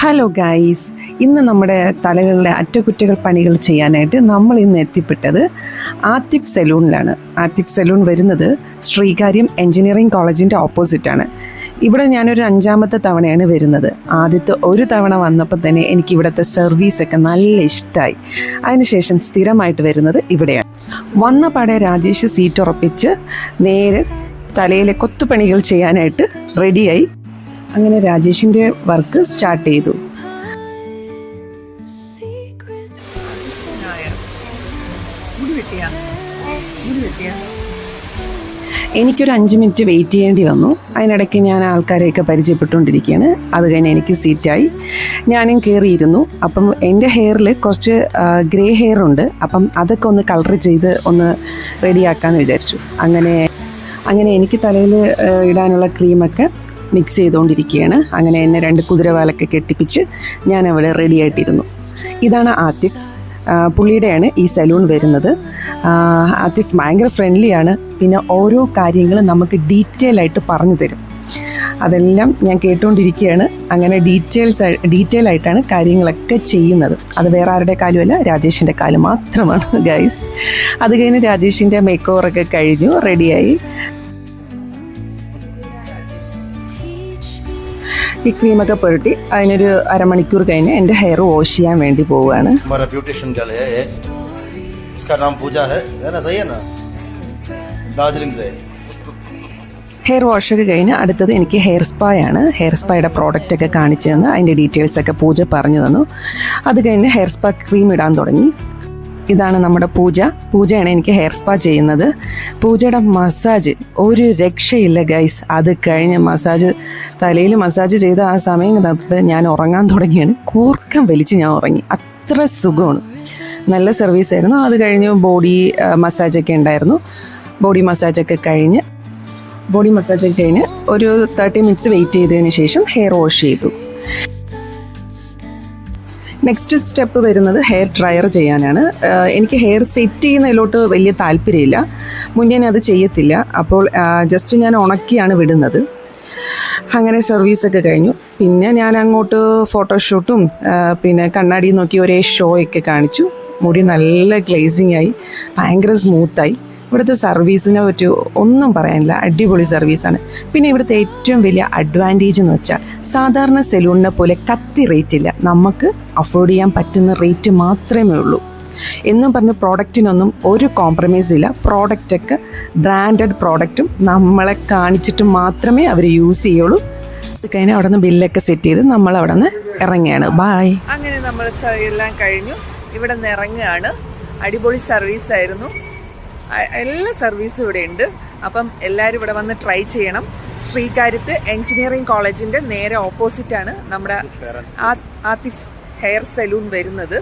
Hello guys, ഇന്ന് നമ്മുടെ തലകളിലെ അറ്റകുറ്റകൾ പണികൾ ചെയ്യാനായിട്ട് നമ്മൾ ഇന്ന് എത്തിപ്പെട്ടത് ആതിഫ് സലൂണിലാണ്. ആതിഫ് സലൂൺ വരുന്നത് ശ്രീകാര്യം എഞ്ചിനീയറിംഗ് കോളേജിൻ്റെ ഓപ്പോസിറ്റാണ്. ഇവിടെ ഞാനൊരു 5ാമത്തെ തവണയാണ് വരുന്നത്. ആദ്യത്തെ ഒരു തവണ വന്നപ്പോൾ തന്നെ എനിക്ക് ഇവിടുത്തെ സർവീസൊക്കെ നല്ല ഇഷ്ടമായി. അതിനുശേഷം സ്ഥിരമായിട്ട് വരുന്നത് ഇവിടെയാണ്. വന്ന പാടെ രാജേഷ് സീറ്റ് ഉറപ്പിച്ച് നേരെ തലയിലെ കൊത്തുപണികൾ ചെയ്യാനായിട്ട് റെഡിയായി. അങ്ങനെ രാജേഷിൻ്റെ വർക്ക് സ്റ്റാർട്ട് ചെയ്തു. എനിക്കൊരു 5 മിനിറ്റ് വെയിറ്റ് ചെയ്യേണ്ടി വന്നു. അതിനിടയ്ക്ക് ഞാൻ ആൾക്കാരെയൊക്കെ പരിചയപ്പെട്ടുകൊണ്ടിരിക്കുകയാണ്. അത് കഴിഞ്ഞ് എനിക്ക് സീറ്റായി. ഞാനും കയറിയിരുന്നു. അപ്പം എൻ്റെ ഹെയറിൽ കുറച്ച് ഗ്രേ ഹെയർ ഉണ്ട്. അപ്പം അതൊക്കെ ഒന്ന് കളർ ചെയ്ത് ഒന്ന് റെഡിയാക്കാമെന്ന് വിചാരിച്ചു. അങ്ങനെ എനിക്ക് തലയിൽ ഇടാനുള്ള ക്രീമൊക്കെ മിക്സ് ചെയ്തുകൊണ്ടിരിക്കുകയാണ്. അങ്ങനെ എന്നെ 2 കുതിരവാലൊക്കെ കെട്ടിപ്പിച്ച് ഞാൻ അവിടെ റെഡി ആയിട്ടിരുന്നു. ഇതാണ് ആതിഫ്. പുള്ളിയുടെയാണ് ഈ സലൂൺ വരുന്നത്. ആതിഫ് ഭയങ്കര ഫ്രണ്ട്ലിയാണ്. പിന്നെ ഓരോ കാര്യങ്ങളും നമുക്ക് ഡീറ്റെയിൽ ആയിട്ട് പറഞ്ഞു തരും. അതെല്ലാം ഞാൻ കേട്ടുകൊണ്ടിരിക്കുകയാണ്. അങ്ങനെ ഡീറ്റെയിൽ ആയിട്ടാണ് കാര്യങ്ങളൊക്കെ ചെയ്യുന്നത്. അത് വേറെ ആരുടെ കാലുമല്ല, രാജേഷിൻ്റെ കാല് മാത്രമാണ് ഗൈസ്. അത് കഴിഞ്ഞ് രാജേഷിൻ്റെ മേക്ക് ഓവറൊക്കെ കഴിഞ്ഞു, റെഡിയായി. ഈ ക്രീമൊക്കെ പുരട്ടി അതിനൊരു അരമണിക്കൂർ കഴിഞ്ഞ് എൻ്റെ ഹെയർ വാഷ് ചെയ്യാൻ വേണ്ടി പോവുകയാണ്. ഹെയർ വാഷൊക്കെ കഴിഞ്ഞ് അടുത്തത് എനിക്ക് ഹെയർ സ്പായാണ്. ഹെയർ സ്പായുടെ പ്രോഡക്റ്റൊക്കെ കാണിച്ചു തന്നു. അതിൻ്റെ ഡീറ്റെയിൽസൊക്കെ പൂജ പറഞ്ഞു തന്നു. അത് കഴിഞ്ഞ് ഹെയർ സ്പാ ക്രീം ഇടാൻ തുടങ്ങി. ഇതാണ് നമ്മുടെ പൂജയാണ് എനിക്ക് ഹെയർ സ്പാ ചെയ്യുന്നത്. പൂജയുടെ മസാജ് ഒരു രക്ഷയില്ല ഗൈസ്. അത് കഴിഞ്ഞ് തലയിൽ മസാജ് ചെയ്ത ആ സമയം തൊട്ട് ഞാൻ ഉറങ്ങാൻ തുടങ്ങിയാണ്. കൂർക്കം വലിച്ച് ഞാൻ ഉറങ്ങി. അത്ര സുഖമാണ്. നല്ല സർവീസായിരുന്നു. അത് കഴിഞ്ഞ് ബോഡി മസാജൊക്കെ ഉണ്ടായിരുന്നു. ബോഡി മസാജൊക്കെ കഴിഞ്ഞ് ഒരു 30 മിനിറ്റ്സ് വെയിറ്റ് ചെയ്തതിന് ശേഷം ഹെയർ വാഷ് ചെയ്തു. നെക്സ്റ്റ് സ്റ്റെപ്പ് വരുന്നത് ഹെയർ ഡ്രയർ ചെയ്യാനാണ്. എനിക്ക് ഹെയർ സെറ്റ് ചെയ്യുന്നതിലോട്ട് വലിയ താല്പര്യമില്ല. മുന്നേ ഞാൻ അത് ചെയ്യത്തില്ല. അപ്പോൾ ജസ്റ്റ് ഞാൻ ഉണക്കിയാണ് വിടുന്നത്. അങ്ങനെ സർവീസൊക്കെ കഴിഞ്ഞു. പിന്നെ ഞാൻ അങ്ങോട്ട് ഫോട്ടോഷൂട്ടും പിന്നെ കണ്ണാടി നോക്കി ഒരേ ഷോയൊക്കെ കാണിച്ചു. മുടി നല്ല ഗ്ലേസിങ് ആയി, ഭയങ്കര സ്മൂത്തായി. ഇവിടുത്തെ സർവീസിനെ പറ്റി ഒന്നും പറയാനില്ല, അടിപൊളി സർവീസാണ്. പിന്നെ ഇവിടുത്തെ ഏറ്റവും വലിയ അഡ്വാൻറ്റേജ് എന്ന് വെച്ചാൽ സാധാരണ സലൂണിനെ പോലെ കത്തി റേറ്റ് ഇല്ല. നമുക്ക് അഫോർഡ് ചെയ്യാൻ പറ്റുന്ന റേറ്റ് മാത്രമേ ഉള്ളൂ. എന്നും പറഞ്ഞ് പ്രോഡക്റ്റിനൊന്നും ഒരു കോംപ്രമൈസ് ഇല്ല. പ്രോഡക്റ്റൊക്കെ ബ്രാൻഡഡ് പ്രോഡക്റ്റും നമ്മളെ കാണിച്ചിട്ട് മാത്രമേ അവർ യൂസ് ചെയ്യുള്ളൂ. അത് കഴിഞ്ഞ് അവിടെ നിന്ന് ബില്ലൊക്കെ സെറ്റ് ചെയ്ത് നമ്മൾ അവിടെ നിന്ന് ഇറങ്ങുകയാണ്. ബായ്. അങ്ങനെ നമ്മൾ എല്ലാം കഴിഞ്ഞു ഇവിടെ നിന്ന് ഇറങ്ങുകയാണ്. അടിപൊളി സർവീസായിരുന്നു. എല്ലാ സർവീസും ഇവിടെ ഉണ്ട്. അപ്പം എല്ലാവരും ഇവിടെ വന്ന് ട്രൈ ചെയ്യണം. ശ്രീകാര്യത്ത് എഞ്ചിനീയറിംഗ് കോളേജിൻ്റെ നേരെ ഓപ്പോസിറ്റാണ് നമ്മുടെ ആതിഫ് ഹെയർ സലൂൺ വരുന്നത്.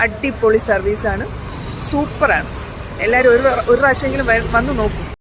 അടിപൊളി സർവീസാണ്, സൂപ്പറാണ്. എല്ലാവരും ഒരു പ്രാവശ്യമെങ്കിലും വന്ന് നോക്കും.